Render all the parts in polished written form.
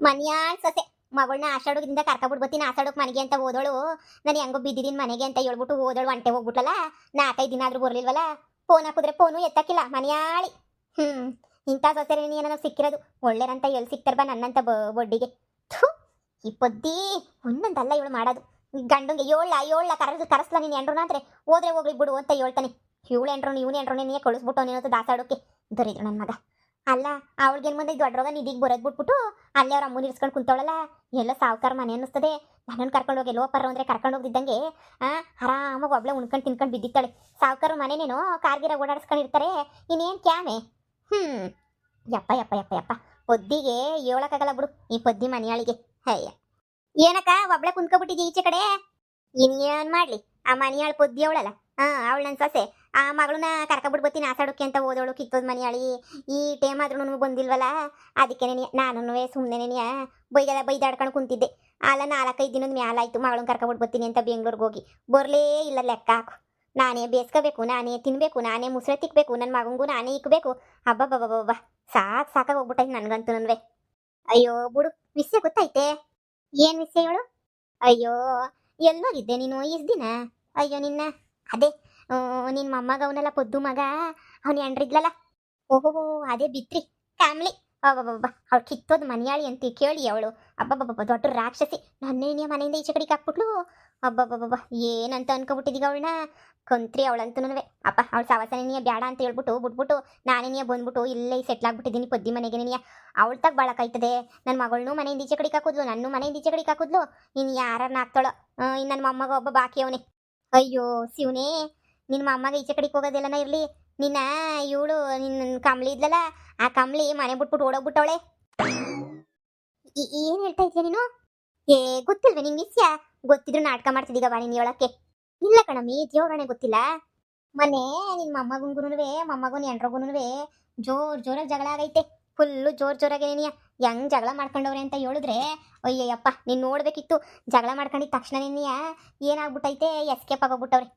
ಮನ್ಯಾಳ್ ಸೊಸೆ ಮಗಳನ್ನ ಆಷಾಢದಿಂದ ಕರ್ಕೊಬಿಟ್ಟು ಬರ್ತೀನಿ ಆಷಾಢಕ್ಕೆ ಮನೆಗೆ ಅಂತ ಓದೋಳು. ನಾನು ಹೆಂಗೋ ಬಿದ್ದಿದ್ದೀನಿ ಮನೆಗೆ ಅಂತ ಹೇಳ್ಬಿಟ್ಟು ಓದೋಳು ಒಂಟೆ ಹೋಗ್ಬಿಟ್ಲಲ್ಲ. 4-5 ದಿನ ಆದ್ರೂ ಬರ್ಲಿಲ್ವಲ್ಲ. ಫೋನ್ ಹಾಕಿದ್ರೆ ಫೋನು ಎತ್ತಕ್ಕಿಲ್ಲ ಮನ್ಯಾಳಿ. ಇಂಥ ಸೊಸೆ ನನಗೆ ಸಿಕ್ಕಿರೋದು ಒಳ್ಳೆರಂತ ಎಲ್ಲಿ ಸಿಕ್ತಾರ ಬಾ ನನ್ನಂತ ಬಡ್ಡಿಗೆ. ಥು, ಈ ಪದ್ದಿ ಒಂದೊಂದಲ್ಲ ಇವಳು ಮಾಡೋದು. ಗಂಡಂಗೆ ಏಳ್ಲ ಕರಸ್ಲ ನೀನು ಎಂಡ್ರನ ಅಂದ್ರೆ ಹೋದ್ರೆ ಹೋಗ್ಲಿ ಬಿಡು ಅಂತ ಹೇಳ್ತಾನೆ. ಇವಳು ಎಂಡ್ರು ಇವನು ಎಂಡ್ರು ನೀನೇ ಕಳಿಸ್ಬಿಟ್ಟು ನೀನು ದಾಸಾಡೋಕೆ ದೊರಿದ್ರು ನನ್ನ ಮಗ. ಅಲ್ಲ ಅವಳಿಗೇನು ಮುಂದೆ ದೊಡ್ಡವಾಗ ನಿಧಿಗೆ ಬರೋದು ಬಿಟ್ಬಿಟ್ಟು ಅಲ್ಲೇ ಅವ್ರ ಅಮ್ಮನ ಇರಿಸ್ಕೊಂಡು ಕುಂತವಳಲ್ಲ. ಎಲ್ಲ ಸಾವುಕಾರ ಮನೆ ಅನ್ನಿಸ್ತದೆ. ನನ್ನನ್ನು ಕರ್ಕೊಂಡು ಹೋಗಿ ಎಲ್ಲೋ ಪರ್ರ ಅಂದರೆ ಕರ್ಕೊಂಡು ಹೋಗಿದ್ದಂಗೆ ಆರಾಮಾಗಿ ಒಬ್ಳೆ ಉಣ್ಕೊಂಡು ತಿನ್ಕೊಂಡು ಬಿದ್ದಿತ್ತಾಳೆ. ಸಾವುಕಾರ ಮನೆನೇನೋ ಕಾರ್ಗಿರ ಓಡಾಡಿಸ್ಕೊಂಡಿರ್ತಾರೆ. ಇನ್ನೇನು ಕ್ಯಾಮೆ. ಯಪ್ಪ ಯಪ್ಪ ಯಪ್ಪ ಯಪ್ಪ ಪೊದ್ದಿಗೆ ಹೇಳಕ್ಕಾಗಲ್ಲ ಬಿಡು ಈ ಪದ್ದಿ ಮನೆಯಾಳಿಗೆ. ಅಯ್ಯ ಏನಕ್ಕ ಒಬ್ಳೆ ಕುಂತ್ಕೊಬಿಟ್ಟಿದ್ದಿ ಈಚೆ ಕಡೆ. ಇನ್ನೇನು ಮಾಡಲಿ ಆ ಮನೆಯಾಳು ಪೊದ್ದಿ ಅವಳಲ್ಲ. ಅವಳು ನನ್ನ ಸೊಸೆ. ಆ ಮಗಳನ್ನ ಕರ್ಕೊಬಿಟ್ಟು ಬರ್ತೀನಿ ಆಸಾಡೋಕೆ ಅಂತ ಓದೋಳು ಕಿತ್ತೋದು ಮನೆಯಾಳಿ. ಈ ಟೈಮ್ ಆದ್ರೂ ಬಂದಿಲ್ವಲ್ಲ. ಅದಕ್ಕೆ ನಾನು ಸುಮ್ಮನೆ ಬೈದಾಡ್ಕೊಂಡು ಕುಂತಿದ್ದೆ. ಅಲ್ಲ 4-5 ದಿನದ ಮ್ಯಾಲಾಯ್ತು ಮಗಳನ್ನ ಕರ್ಕೊಬಿಟ್ಟು ಬರ್ತೀನಿ ಅಂತ ಬೆಂಗ್ಳೂರಿಗೆ ಹೋಗಿ ಬರಲೇ ಇಲ್ಲ. ಲೆಕ್ಕ ಹಾಕು. ನಾನೇ ಬೇಸ್ಕೋಬೇಕು, ನಾನೇ ತಿನ್ಬೇಕು, ನಾನೇ ಮುಸ್ರೆ ತಿಕ್ಬೇಕು, ನನ್ನ ಮಗಂಗೂ ನಾನೇ ಇಕ್ಬೇಕು. ಹಬ್ಬ ಸಾಕಾಗಿ ಹೋಗ್ಬಿಟ್ಟೈತೆ ನನಗಂತೂ ನನ್ವೆ. ಅಯ್ಯೋ ಬಿಡು, ವಿಷಯ ಗೊತ್ತೈತೆ. ಏನು ವಿಷಯ ಹೇಳು? ಅಯ್ಯೋ ಎಲ್ಲೋಗಿದ್ದೆ ನೀನು ಇಷ್ಟು ದಿನ? ಅಯ್ಯೋ ನಿನ್ನ ಅದೇ ನಿನ್ನ ಮೊಮ್ಮಗ ಅವನಲ್ಲ ಪೊದ್ದು ಮಗ, ಅವನು ಎಂಡ್ರಿದ್ಲಲ್ಲ. ಓಹೋ ಅದೇ ಬಿತ್ರಿ ಫ್ಯಾಮ್ಲಿ. ಅಬ್ಬಬ್ಬಬ್ಬ ಅವಳು ಕಿತ್ತೋದು ಮನೆಯಾಳಿ ಅಂತ ಕೇಳಿ ಅವಳು ಅಬ್ಬಬ್ಬಬ್ಬ ದೊಡ್ಡ ರಾಕ್ಷಸಿ. ನನ್ನೇನಿಯ ಮನೆಯಿಂದ ಈಚೆ ಕಡೆಗೆ ಹಾಕ್ಬಿಟ್ಲು. ಅಬ್ಬಬ್ಬಬ್ಬ ಏನಂತ ಅನ್ಕೊಬಿಟ್ಟಿದ್ದೀಗ ಅವಳನ್ನ ಕಂತ್ರಿ ಅವಳಂತೂ. ಅಪ್ಪ ಅವಳು ಸವಸನೇನಿಯ ಬೇಡ ಅಂತ ಹೇಳ್ಬಿಟ್ಟು ಬಿಟ್ಬಿಟ್ಟು ನಾನೇನಿಯ ಬಂದ್ಬಿಟ್ಟು ಇಲ್ಲೇ ಸೆಟ್ಲ್ ಆಗ್ಬಿಟ್ಟಿದ್ದೀನಿ ಪದ್ದಿ ಮನೆಗೆ. ನೀನಿಯ ಅವಳು ತಗ ಬಾಳಕಾಯ್ತದೆ. ನನ್ನ ಮಗಳನ್ನೂ ಮನೆಯಿಂದ ಈಚೆ ಕಡೆಗೆ ಹಾಕಿದ್ಲು, ನನ್ನ ಮನೆಯಿಂದ ಈಚೆ ಕಡೆಗೆ ಹಾಕಿದ್ಲು. ಇನ್ನು ಯಾರನ್ನ ಹಾಕ್ತಾಳೋ. ಇನ್ನು ನನ್ನ ಮೊಮ್ಮಗ ಒಬ್ಬ ಬಾಕಿ ಅವನೇ. ಅಯ್ಯೋ ಶಿವನೇ, ನಿನ್ನ ಮೊಮ್ಮಗ ಈಚೆ ಕಡೆಗೆ ಹೋಗೋದಿಲ್ಲನ ಇರಲಿ. ನಿನ್ನ ಇವಳು ನಿನ್ನ ಕಂಬ್ಳಿ ಇದ್ಲಲ್ಲ, ಆ ಕಂಬ್ಳಿ ಮನೆ ಬಿಟ್ಬಿಟ್ಟು ಓಡೋಗ್ಬಿಟ್ಟವಳೆ. ಏನು ಹೇಳ್ತಾ ಇದೀಯ ನೀನು? ಗೊತ್ತಿಲ್ವೇ ನಿಂಗೆ ವಿಷಯ? ಗೊತ್ತಿದ್ರು ನಾಟಕ ಮಾಡ್ತಿದ್ದೀಗ ಬಾ ನೀನು ಹೇಳಕ್ಕೆ. ಇಲ್ಲ ಕಣಮ್ಮಿ, ದೇವ್ರಣೆ ಗೊತ್ತಿಲ್ಲ. ಮನೆ ನಿನ್ನ ಮೊಮ್ಮಗನ ಎಂಡ್ರಗುನುವೆ ಜೋರಾಗಿ ಜಗಳ ಆಗೈತೆ. ಫುಲ್ಲು ಜೋರಾಗಿ ನೀನಿಯ ಹೆಂಗ್ ಜಗಳ ಮಾಡ್ಕೊಂಡವ್ರೆ ಅಂತ ಹೇಳಿದ್ರೆ ಅಯ್ಯಯ್ಯಪ್ಪ ನೀನು ನೋಡ್ಬೇಕಿತ್ತು. ಜಗಳ ಮಾಡ್ಕೊಂಡಿದ್ದ ತಕ್ಷಣ ನೀನಿಯ ಏನಾಗ್ಬಿಟ್ಟೈತೆ, ಎಸ್ಕೇಪ್ ಆಗೋಗ್ಬಿಟ್ಟವ್ರೆ.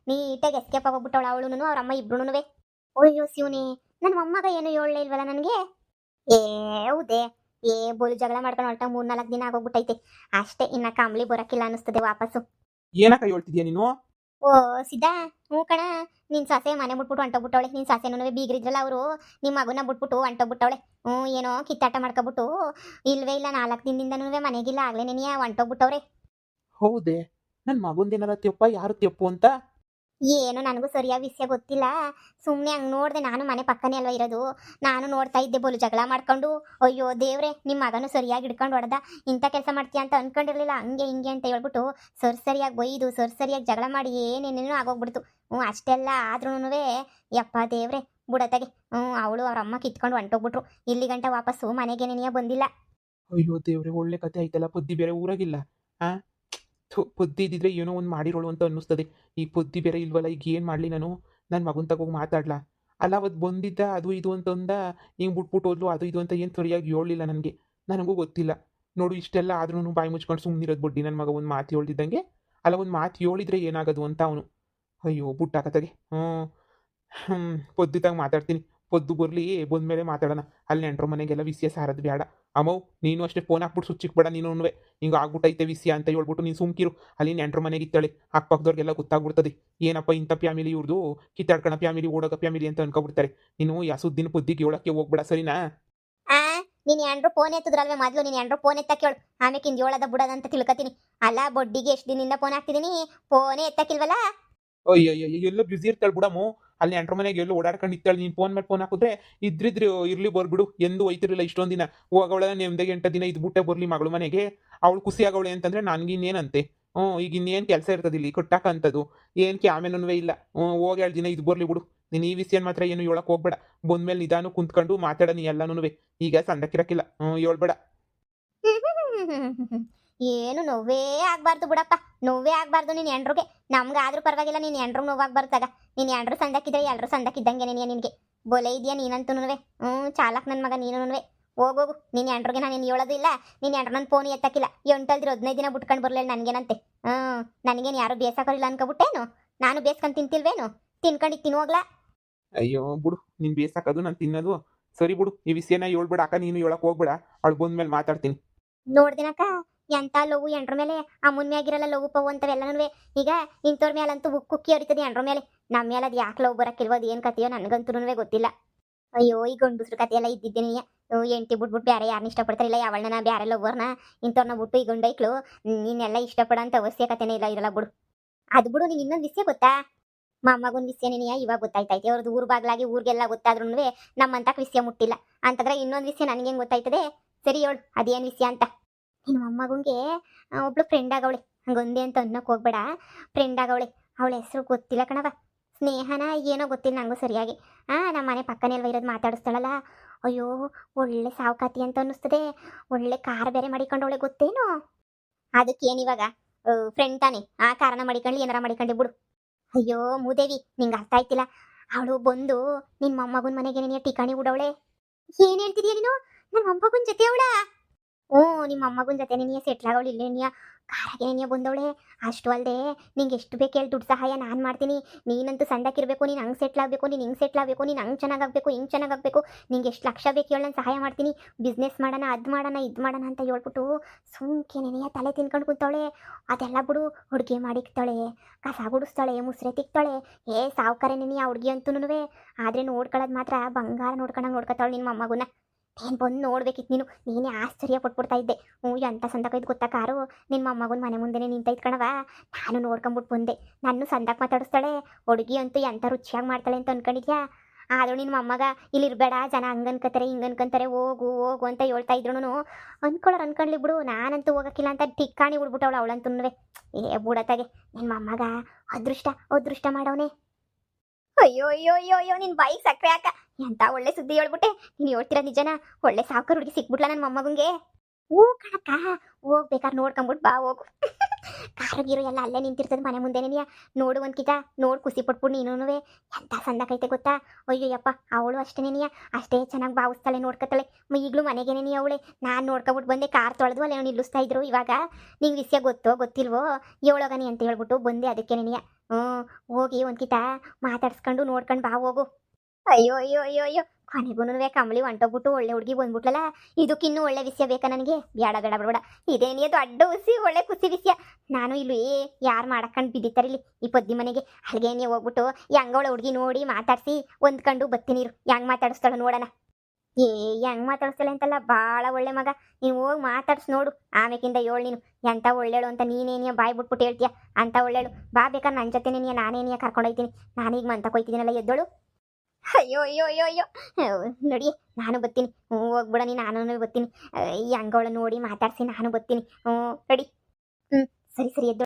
ನೀಟಾಗಿ ಎಸ್ಕೇಪ್ ಆಗೋಗ್ಬಿಟ್ಟವಳ ಅವಳುನು ಅವ್ರ ಅಮ್ಮ ಇಬ್ರುನುವೆ. ಅಯ್ಯೋ ಶಿವನೇ, ನನ್ನ ಮೊಮ್ಮಗ ಏನು ಹೇಳಲೇ ಇಲ್ವಲ್ಲ ನನಗೆ. ಹೌದೇ ಬೋಲು ಜಗಳ ಮಾಡ್ಕೊಂಡು ಹೊರಟ 3-4 ದಿನ ಆಗೋಗ್ಬಿಟ್ಟೈತೆ ಅಷ್ಟೇ. ಇನ್ನ ಕಂಬ್ಳಿ ಬರೋಕ್ಕಿಲ್ಲ ಅನ್ನಿಸ್ತದೆ ವಾಪಸ್ಸು. ಏನಕ್ಕ ಹೇಳ್ತಿದ್ಯಾ ನೀನು? ಓ ಸಿದ್ಧಾ, ಹ್ಞೂ ಕಣ. ನಿನ್ನ ಸೊಸೆ ಮನೆ ಬಿಟ್ಬಿಟ್ಟು ಹೊಂಟೋಗ್ಬಿಟ್ಟವಳೆ. ನಿನ್ನ ಸೊಸೆನೂ ಬೀಗ್ರಿದ್ರಲ್ಲ ಅವರು, ನಿಮ್ಮ ಮಗನ ಬಿಟ್ಬಿಟ್ಟು ಹೊಂಟೋಗ್ಬಿಟ್ಟವಳೆ. ಏನೋ ಕಿತ್ತಾಟ ಮಾಡ್ಕೊಬಿಟ್ಟು ಇಲ್ವೇ ಇಲ್ಲ 4 ದಿನದಿಂದನೂ ಮನೆಗಿಲ್ಲ. ಆಗ್ಲೇ ನೆನೆಯ ಹೊಂಟೋಗ್ಬಿಟ್ಟವ್ರೆ. ಹೌದೇ, ನನ್ನ ಮಗುಂದೇನಾರ ತೆಪ್ಪ? ಯಾರು ತೆಪ್ಪು ಅಂತ ಏನು ನನಗೂ ಸರಿಯಾದ ವಿಷಯ ಗೊತ್ತಿಲ್ಲ. ಸುಮ್ಮನೆ ಹಂಗೆ ನೋಡಿದೆ. ನಾನು ಮನೆ ಪಕ್ಕನೇ ಅಲ್ವಾ ಇರೋದು. ನಾನು ನೋಡ್ತಾ ಇದ್ದೆ ಬೋಲು ಜಗಳ ಮಾಡ್ಕೊಂಡು. ಅಯ್ಯೋ ದೇವ್ರೆ, ನಿಮ್ಮ ಮಗನೂ ಸರಿಯಾಗಿ ಹಿಡ್ಕೊಂಡು ಹೊಡೆದ. ಇಂಥ ಕೆಲಸ ಮಾಡ್ತೀಯ ಅಂತ ಅನ್ಕೊಂಡಿರ್ಲಿಲ್ಲ. ಹಂಗೆ ಹಿಂಗೆ ಅಂತ ಹೇಳ್ಬಿಟ್ಟು ಸರಿಯಾಗಿ ಬೈದು ಸರಿಯಾಗಿ ಜಗಳ ಮಾಡಿ ಏನೇನೇನೋ ಆಗೋಗ್ಬಿಡ್ತು. ಅಷ್ಟೆಲ್ಲ ಆದ್ರೂ ಯಪ್ಪ ದೇವ್ರೆ ಬುಡತೆಗೆ. ಅವಳು ಅವ್ರ ಅಮ್ಮ ಕಿತ್ಕೊಂಡು ಹೊಂಟೋಗ್ಬಿಟ್ರು. ಇಲ್ಲಿ ಗಂಟ ವಾಪಸ್ಸು ಮನೆಗೆ ನೆನೆಯ ಬಂದಿಲ್ಲ. ಅಯ್ಯೋ ದೇವ್ರೆ, ಒಳ್ಳೆ ಕತೆ ಆಯ್ತಲ್ಲ. ಪುದ್ದಿ ಬೇರೆ ಊರಾಗಿಲ್ಲ. ಪುದ್ದಿ ಇದ್ದಿದ್ರೆ ಏನೋ ಒಂದು ಮಾಡಿರೋಳು ಅಂತ ಅನ್ನಿಸ್ತದೆ. ಈ ಪುದ್ದಿ ಬೇರೆ ಇಲ್ವಲ್ಲ. ಈಗ ಏನು ಮಾಡಲಿ ನಾನು? ನನ್ನ ಮಗನ ತಗೋಗಿ ಮಾತಾಡ್ಲಾ? ಅಲ್ಲ ಅವತ್ತು ಬಂದಿದ್ದ ಅದು ಇದು ಅಂತಂದ ಹಿಂಗೆ ಬಿಟ್ಬಿಟ್ಟು ಹೋದ್ಲು. ಅದು ಇದು ಅಂತ ಏನು ಸರಿಯಾಗಿ ಹೇಳಲಿಲ್ಲ ನನಗೆ. ನನಗೂ ಗೊತ್ತಿಲ್ಲ ನೋಡು. ಇಷ್ಟೆಲ್ಲ ಆದ್ರೂ ಬಾಯಿ ಮುಚ್ಕೊಂಡು ಸುಮ್ಮನಿರೋದು ಬಡ್ಡಿ. ನನ್ನ ಮಗ ಒಂದು ಮಾತು ಹೇಳ್ತಿದ್ದಂಗೆ. ಅಲ್ಲ ಒಂದು ಮಾತು ಹೇಳಿದ್ರೆ ಏನಾಗೋದು ಅಂತ ಅವನು. ಅಯ್ಯೋ ಬುಟ್ಟಾಕತ್ತಾಗೆ. ಪೊದ್ದಿತಾಗ ಮಾತಾಡ್ತೀನಿ. ಪೊದ್ದು ಬರಲಿ, ಬಂದಮೇಲೆ ಮಾತಾಡೋಣ. ಅಲ್ಲಿ ನೆಂಟ್ರ ಮನೆಗೆಲ್ಲ ವಿಷಯ ಸಾರದು ಬೇಡ. ಅಮ್ಮವ್ ನೀನು ಅಷ್ಟೇ ಫೋನ್ ಹಾಕ್ಬಿಟ್ಟು ಸುಚ್ಚಿಕ್ಬೇಡ. ನೀನು ಹಿಂಗೆ ಆಗ್ಬಿಟ್ಟೈತೆ ವಿಷಯ ಅಂತ ಹೇಳ್ಬಿಟ್ಟು ನೀನು ಸುಮ್ಕಿರು. ಅಲ್ಲಿ ನೆಂಟ್ರ ಮನೆಗೆ ಇತ್ತಾಳೆ. ಅಕ್ಕಪಕ್ಕದವ್ರಿಗೆಲ್ಲ ಗೊತ್ತಾಗ್ಬಿಡ್ತದೆ. ಏನಪ್ಪ ಇಂಥ ಫ್ಯಾಮಿಲಿ ಇವ್ರದು, ಕಿತ್ತಾಡ್ಕಣ ಫ್ಯಾಮಿಲಿ, ಓಡೋಗ ಫ್ಯಾಮಿಲಿ ಅಂತ ಅನ್ಕೊಬಿಡ್ತಾರೆ. ನೀನು ಸುದ್ದಿನ ಪೊದ್ದಿಗೆ ಹೇಳಕ್ಕೆ ಹೋಗ್ಬೇಡ, ಸರಿನಾ? ನೀನು ಎಂಡ್ರು ಫೋನ್ ಎತ್ತಿದ್ರಲ್ವೇ ಮೊದಲು? ನೀನು ಎಂಡ್ರು ಫೋನ್ ಎತ್ತ ಕೇಳು. ಆಮೇಲೆ ಹೇಳೋದ ಬಿಡೋದಂತ ತಿಳ್ಕೊತೀನಿ. ಅಲ್ಲ ಬೊಡ್ಡಿಗೆ ಎಷ್ಟು ದಿನದಿಂದ ಫೋನ್ ಹಾಕ್ತಿದ್ದೀನಿ, ಫೋನೇ ಎತ್ತಕ್ಕಿಲ್ವಲ್ಲ. ಅಯ್ಯಯ್ಯ ಎಲ್ಲ ಬ್ಯುಸಿ ಇರ್ತಾಳೆ ಬಿಡಮ್ಮು. ಅಲ್ಲಿ ನೆಂಟ್ರ ಮನೆಗೆ ಎಲ್ಲೋ ಓಡಾಡ್ಕೊಂಡು ಇತ್ತಾಳೆ. ನೀನು ಫೋನ್ ಮೇಲೆ ಫೋನ್ ಹಾಕಿದ್ರೆ ಇದ್ರಿದ್ರು ಇರ್ಲಿ ಬರ್ಬಿಡು. ಎಂದು ಹೋಯ್ತಿರಲಿಲ್ಲ ಇಷ್ಟೊಂದು ದಿನ. ಹೋಗವಳ ನೆಮ್ಮದಿಗೆ 8 ದಿನ ಇದ್ಬಿಟ್ಟೆ ಬರಲಿ ಮಗಳು ಮನೆಗೆ. ಅವಳು ಖುಷಿ ಆಗೋಳೆ ಅಂತಂದ್ರೆ ನನಗಿನ್ನೇನಂತೆ. ಈಗ ಇನ್ನೇನು ಕೆಲಸ ಇರ್ತದಿಲ್ಲ ಕೊಟ್ಟಾಕಂಥದ್ದು. ಏನು ಕ್ಯಾಮೇನೂ ಇಲ್ಲ. ಹೋಗಿ 2 ದಿನ ಇದು ಬರಲಿ ಬಿಡು. ನೀನು ಈ ವಿಷಯ ಮಾತ್ರ ಏನು ಹೇಳಕ್ಕೆ ಹೋಗ್ಬೇಡ. ಬಂದ್ಮೇಲೆ ನಿಧಾನ ಕುಂತ್ಕೊಂಡು ಮಾತಾಡೋಣ ಎಲ್ಲನೂ. ಈಗ ಸಂದಕ್ಕಿರಕ್ಕಿಲ್ಲ. ಹೇಳ್ಬೇಡ. ಏನು ನೋವೇ ಆಗ್ಬಾರ್ದು ಬಿಡಪ್ಪ, ನೋವೇ ಆಗ್ಬಾರ್ದು ನಿನ್ನ ಎಂಡ್ರಿಗೆ. ನಮ್ಗಾದ್ರೂ ಪರವಾಗಿಲ್ಲ, ನೀನು ಎಂಡ್ರು ನೋವಾಗ್ಬಾರ್ದಾಗ. ನೀನು ಎಂಡ್ರು ಸಂದಕ್ಕಿದ್ರೆ ಎಲ್ಲರೂ ಸಂದಕ್ಕಿದ್ದಂಗೆ ನಿನಗೆ ಬೋಲೆ ಇದೆಯಾ ನೀನಂತೂ. ಚಾಲಕ್ ನನ್ನ ಮಗ ನೀನು. ಹೋಗೋಗು ನೀನು ಎಂಡ್ರಿಗೆ. ನಾನು ನೀನು ಹೇಳೋದು ಇಲ್ಲ. ನೀನು ಎಂಡ್ರು ನನ್ನ ಫೋನ್ ಎತ್ತಕ್ಕಿಲ್ಲ. ಎಂಟಲ್ದಿರೋ 15 ದಿನ ಬಿಟ್ಕೊಂಡು ಬರಲಿಲ್ಲ ನನಗೇನಂತೆ. ನನಗೇನು ಯಾರು ಬೇಸಾಕೋರಿಲ್ಲ ಅನ್ಕೊಬಿಟ್ಟೇನು? ನಾನು ಬೇಸ್ಕೊಂಡು ತಿಂತಿಲ್ವೇನು? ತಿನ್ಕೊಂಡಿದ್ದು ತಿನ್ನುವಾಗ್ಲಾ? ಅಯ್ಯೋ ಬಿಡು, ನೀನು ಬೇಸಾಕೋದು ನಾನು ತಿನ್ನೋದು ಸರಿ ಬಿಡು, ಈ ವಿಷಯನ ಹೇಳ್ಬೇಡ ಅಕ್ಕ, ನೀನು ಹೇಳಕ್ ಹೋಗ್ಬೇಡ. ಅವಳು ಬಂದ್ಮೇಲೆ ಮಾತಾಡ್ತೀನಿ. ನೋಡ್ದಿನಕ್ಕ ಎಂತ ಲವ್ ಎಂಡ್ರ ಮೇಲೆ ಅಮ್ಮನ ಮ್ಯಾಗಿರಲ್ಲ ಲವ್ ಪವ್ ಅಂತವೆಲ್ಲನೂ ಈಗ ಇಂಥವ್ರ ಮೇಲಂತೂ ಕುಕ್ಕಿ ಹೊಡಿತದೆ ಎಂಡ್ರ ಮೇಲೆ. ನಮ್ಮ ಮೇಲೆ ಅದು ಯಾಕೆ ಲವ್ ಬರಕ್ಕಿಲ್ವೋ ಅದು ಏನು ಕತೆಯೋ ನನಗಂತೂ ಗೊತ್ತಿಲ್ಲ. ಅಯ್ಯೋ ಈ ಗಂಡಸ್ರ ಕತೆ ಎಲ್ಲ ಇದ್ದಿದ್ದೇನೆ ಎಂಟಿ ಬಿಟ್ಬಿಟ್ಟು ಬೇರೆ ಯಾರನ್ನ ಇಷ್ಟಪಡ್ತಾರೆ, ಇಲ್ಲ ಯಾವಳನ್ನ ಬೇರೆ ಲವ್ವರ್ನ ಇಂಥವ್ರನ್ನ ಬಿಟ್ಟು ಈ ಗಂಡೈಕ್ಳು ನೀನೆಲ್ಲ ಇಷ್ಟಪಡೋಂಥ ಅವಶ್ಯಕತೆನೇ ಇಲ್ಲ ಇರಲ್ಲ ಬಿಡು. ಅದು ಬಿಡು, ನೀನು ಇನ್ನೊಂದು ವಿಷಯ ಗೊತ್ತಾ? ಮೊಮ್ಮಗನ ವಿಷಯ ನೀನು ಇವಾಗ ಗೊತ್ತಾಯ್ತೈತೆ. ಅವ್ರದ್ದು ಊರು ಬಾಗ್ಲಾಗಿ ಊರಿಗೆಲ್ಲ ಗೊತ್ತಾದ್ರೂ ನಮ್ಮಂತ ವಿಷಯ ಮುಟ್ಟಿಲ್ಲ ಅಂತಂದ್ರೆ ಇನ್ನೊಂದು ವಿಷಯ ನನಗೆ ಹೆಂಗೆ ಗೊತ್ತಾಯ್ತದೆ? ಸರಿ ಹೇಳು ಅದೇನು ವಿಷಯ ಅಂತ. ನಿನ್ನ ಮೊಮ್ಮಗಂಗೆ ಒಬ್ಳು ಫ್ರೆಂಡ್ ಆಗವಳೆ, ಹಂಗೊಂದೇ ಅಂತ ಅನ್ನೋಕೆ ಹೋಗ್ಬೇಡ, ಫ್ರೆಂಡ್ ಆಗವಳೆ. ಅವಳ ಹೆಸರು ಗೊತ್ತಿಲ್ಲ ಕಣವ, ಸ್ನೇಹನ ಏನೋ ಗೊತ್ತಿಲ್ಲ ನನಗೂ ಸರಿಯಾಗಿ. ನಮ್ಮ ಮನೆ ಪಕ್ಕನೇ ಅಲ್ವ ಇರೋದು, ಮಾತಾಡಿಸ್ತಾಳಲ್ಲ. ಅಯ್ಯೋ ಒಳ್ಳೆ ಸಾವುಕಾತಿ ಅಂತ ಅನ್ನಿಸ್ತದೆ, ಒಳ್ಳೆ ಕಾರ್ ಬೇರೆ ಮಾಡಿಕೊಂಡವಳೆ ಗೊತ್ತೇನು? ಅದಕ್ಕೇನಿವಾಗ ಫ್ರೆಂಡ್ ತಾನೆ, ಆ ಕಾರಣ ಮಾಡಿಕೊಂಡ್ಲಿ ಏನಾರ ಮಾಡಿಕೊಂಡಿ ಬಿಡು. ಅಯ್ಯೋ ಮೂದೇವಿ ನಿಂಗೆ ಅರ್ಥ ಆಯ್ತಿಲ್ಲ. ಅವಳು ಬಂದು ನಿನ್ನ ಮೊಮ್ಮಗನ ಮನೆಗೆ ನೀನು ಟಿಕಾಣಿ ಬಿಡವಳೆ. ಏನು ಹೇಳ್ತಿದೀಯ ನೀನು? ನನ್ನ ಮೊಮ್ಮಗನ ಜೊತೆ ಅವಳ? ನಿಮ್ಮ ಮೊಮ್ಮಗನ ಜೊತೆ ನೀನು ಸೆಟ್ಲ್ ಆಗೋಳು ಇಲ್ಲೇ ನೀ ಕಾರಾಗೆ ನೀನು ಬಂದವಳೆ. ಅಷ್ಟು ಅಲ್ಲದೆ ನಿಂಗೆ ಎಷ್ಟು ಬೇಕು ಹೇಳಿ ದುಡ್ಡು ಸಹಾಯ ನಾನು ಮಾಡ್ತೀನಿ. ನೀನಂತೂ ಸಂದಕ್ಕಿರಬೇಕು, ನೀನು ಹಂಗೆ ಸೆಟ್ಲ್ ಆಗಬೇಕು, ನೀನು ಹಿಂಗೆ ಸೆಟ್ಲ್ ಆಗಬೇಕು, ನೀನು ಹಂಗೆ ಚೆನ್ನಾಗಾಗಬೇಕು, ಹಿಂಗೆ ಚೆನ್ನಾಗಾಗಬೇಕು, ನಿಂಗೆ ಎಷ್ಟು ಲಕ್ಷ ಬೇಕು ಹೇಳಿ ನಾನು ಸಹಾಯ ಮಾಡ್ತೀನಿ. ಬಿಸ್ನೆಸ್ ಮಾಡೋಣ, ಅದು ಮಾಡೋಣ, ಇದು ಮಾಡೋಣ ಅಂತ ಹೇಳ್ಬಿಟ್ಟು ಸುಮ್ಕೆ ನೆನೆಯ ತಲೆ ತಿನ್ಕೊಂಡು ಕೂತವಳೆ. ಅದೆಲ್ಲ ಬಿಡು, ಹುಡುಗಿ ಮಾಡಿಕ್ತಾಳೆ, ಕಸ ಗುಡಿಸ್ತಾಳೆ, ಮುಸ್ರೆ ತಿಕ್ತಾಳೆ. ಸಾವುಕಾರೆ ನೆನೆಯ ಆ ಹುಡುಗಿ ಅಂತೂ. ಆದರೆ ನೋಡ್ಕೊಳ್ಳೋದು ಮಾತ್ರ ಬಂಗಾರ ನೋಡ್ಕೊಂಡಂಗೆ ನೋಡ್ಕೊತಾಳೆ ನಿನ್ನ ಮೊಮ್ಮಗನ. ಏನು ಬಂದು ನೋಡ್ಬೇಕಿತ್ತು ನೀನು, ನೀನೇ ಆಶ್ಚರ್ಯ ಪಟ್ಬಿಡ್ತಾ ಇದ್ದೆ. ಎಂಥ ಸಂದಕೈದು ಗೊತ್ತಾ ಕಾರು, ನಿನ್ನ ಮೊಮ್ಮಗನ ಮನೆ ಮುಂದೆನೇ ನಿಂತೈತ್ ಕಣವ. ನಾನು ನೋಡ್ಕೊಂಬಿಟ್ಟು ಬಂದೆ. ನಾನು ಸಂದಕ್ಕೆ ಮಾತಾಡಿಸ್ತಾಳೆ, ಹುಡುಗಿ ಅಂತೂ ಎಂಥ ರುಚಿಯಾಗಿ ಮಾಡ್ತಾಳೆ ಅಂತ ಅನ್ಕೊಂಡಿದ್ಯಾ? ಆದರೂ ನಿನ್ನ ಮೊಮ್ಮಗ ಇಲ್ಲಿ ಇರಬೇಡ, ಜನ ಹಂಗೆ ಅನ್ಕೋತಾರೆ ಹಿಂಗೆ ಅನ್ಕೊಂತಾರೆ, ಹೋಗು ಹೋಗು ಅಂತ ಹೇಳ್ತಾ ಇದ್ರು. ಅನ್ಕೊಳ್ಳಿ ಬಿಡು, ನಾನಂತೂ ಹೋಗಕ್ಕಿಲ್ಲ ಅಂತ ಟಿಕ್ಕಾಣಿ ಬಿಡ್ಬಿಟ್ಟವಳು ಅವಳಂತೂ. ಬುಡತ್ತಾಗೆ ನಿನ್ನ ಮೊಮ್ಮಗ ಅದೃಷ್ಟ ಮಾಡವನೆ. ಅಯ್ಯೋ ಅಯ್ಯೋ ಅಯ್ಯೋ ಅಯ್ಯೋ ನಿನ್ನ ಬಾಯಿಗೆ ಸಕ್ಕರೆ ಹಾಕ. ಎಂತ ಒಳ್ಳೆ ಸುದ್ದಿ ಹೇಳ್ಬಿಟ್ಟೆ. ನೀನು ಹೇಳ್ತಿರೋ ನಿಜನ? ಒಳ್ಳೆ ಸಾವುಕಾರ ಹುಡುಗಿ ಸಿಕ್ಬಿಟ್ಲ ನನ್ನ ಮೊಮ್ಮಗಂಗೆ. ಕಣಕ್ಕ, ಹೋಗ್ಬೇಕಾದ್ರೆ ನೋಡ್ಕೊಂಬಿಟ್ಟು ಬಾ ಹೋಗು. ಕಾರು ಗೀರು ಎಲ್ಲ ಅಲ್ಲೇ ನಿಂತಿರ್ತದೆ ಮನೆ ಮುಂದೆನೇ. ನೋಡು ಒಂದ್ಕಿತ ನೋಡಿ ಖುಷಿ ಪಟ್ಬಿಟ್ಟು ನೀನು. ಎಂತ ಸಂದಕೈತೆ ಗೊತ್ತಾ? ಅಯ್ಯೋಯ್ಯಪ್ಪ ಅವಳು ಅಷ್ಟೇನೇನಿಯ, ಅಷ್ಟೇ ಚೆನ್ನಾಗಿ ಭಾವಿಸ್ತಾಳೆ, ನೋಡ್ಕೊತಾಳೆ. ಈಗಲೂ ಮನೆಗೇನೇ ಅವಳೆ. ನಾನು ನೋಡ್ಕೊಬಿಟ್ಟು ಬಂದೆ, ಕಾರ್ ತೊಳೆದು ಅಲ್ಲೇ ನಿಲ್ಲಿಸ್ತಾ ಇದ್ರು. ಇವಾಗ ನಿಂಗೆ ವಿಷಯ ಗೊತ್ತೋ ಗೊತ್ತಿಲ್ವೋ ಏಳೋಗನಿ ಅಂತ ಹೇಳ್ಬಿಟ್ಟು ಬಂದೆ, ಅದಕ್ಕೇನೇನಿಯ. ಹೋಗಿ ಒಂದ್ಕಿತ ಮಾತಾಡ್ಸ್ಕೊಂಡು ನೋಡ್ಕೊಂಡು ಬಾ ಹೋಗು. ಅಯ್ಯೋ ಅಯ್ಯೋ ಅಯ್ಯೋ ಅಯ್ಯೋ ಕೊನೆಗೂ ಕಂಬಳಿ ಹೊಂಟೋಗ್ಬಿಟ್ಟು ಒಳ್ಳೆ ಹುಡುಗಿ ಬಂದ್ಬಿಟ್ಲಲ್ಲ. ಇದಕ್ಕಿನ್ನೂ ಒಳ್ಳೆ ವಿಷಯ ಬೇಕಾ ನನಗೆ? ಬೇಡ ಬೇಡ ಬೇಡ, ಇದೇನೇ ದೊಡ್ಡ ಹುಸಿ ಒಳ್ಳೆ ಖುಷಿ ವಿಷಯ. ನಾನು ಇಲ್ಲಿ ಯಾರು ಮಾಡಕ್ಕಂಡು ಬಿದ್ದಿತ್ತಾರೆ ಇಲ್ಲಿ ಈ ಪದ್ದಿ ಮನೆಗೆ. ಅಲ್ಲಿಗೆ ಹೋಗ್ಬಿಟ್ಟು ಹೆಂಗವಳ ಹುಡುಗಿ ನೋಡಿ ಮಾತಾಡಿಸಿ ಹೊಂದ್ಕೊಂಡು ಬತ್ತೀನಿ ಇರು. ಹೆಂಗೆ ಮಾತಾಡಿಸ್ತಾಳೆ ನೋಡೋಣ. ಹೆಂಗೆ ಮಾತಾಡಿಸ್ತಾಳೆ ಅಂತಲ್ಲ, ಭಾಳ ಒಳ್ಳೆ ಮಗ. ನೀನು ಹೋಗಿ ಮಾತಾಡ್ಸಿ ನೋಡು, ಆಮೇಕಿಂದ ಹೇಳು ನೀನು ಎಂಥ ಒಳ್ಳೆಳು ಅಂತ. ನೀನೇನಿಯ ಬಾಯ್ ಬಿಟ್ಬಿಟ್ಟು ಹೇಳ್ತೀಯ ಅಂತ ಒಳ್ಳೆಳು. ಬಾ ಬೇಕಾದ್ರೆ ನನ್ನ ಜೊತೆನೇನಿಯ, ನಾನೇನಿಯ ಕರ್ಕೊಂಡೋಯ್ತೀನಿ. ನಾನೀಗ ಮಂತಕ್ಕೆ ಹೋಯ್ತಿದ್ದೀನಲ್ಲ, ಎದ್ದೋಳು. ಅಯ್ಯೋ ಅಯ್ಯೋ ಅಯ್ಯೋ ಅಯ್ಯೋ ನೋಡಿ, ನಾನು ಬರ್ತೀನಿ. ಹೋಗ್ಬಿಡ ನೀನು, ನಾನು ಬರ್ತೀನಿ. ಈ ಅಂಗವಳ ನೋಡಿ ಮಾತಾಡ್ಸಿ ನಾನು ಬರ್ತೀನಿ. ರೆಡಿ? ಸರಿ ಸರಿ ಎದ್ದು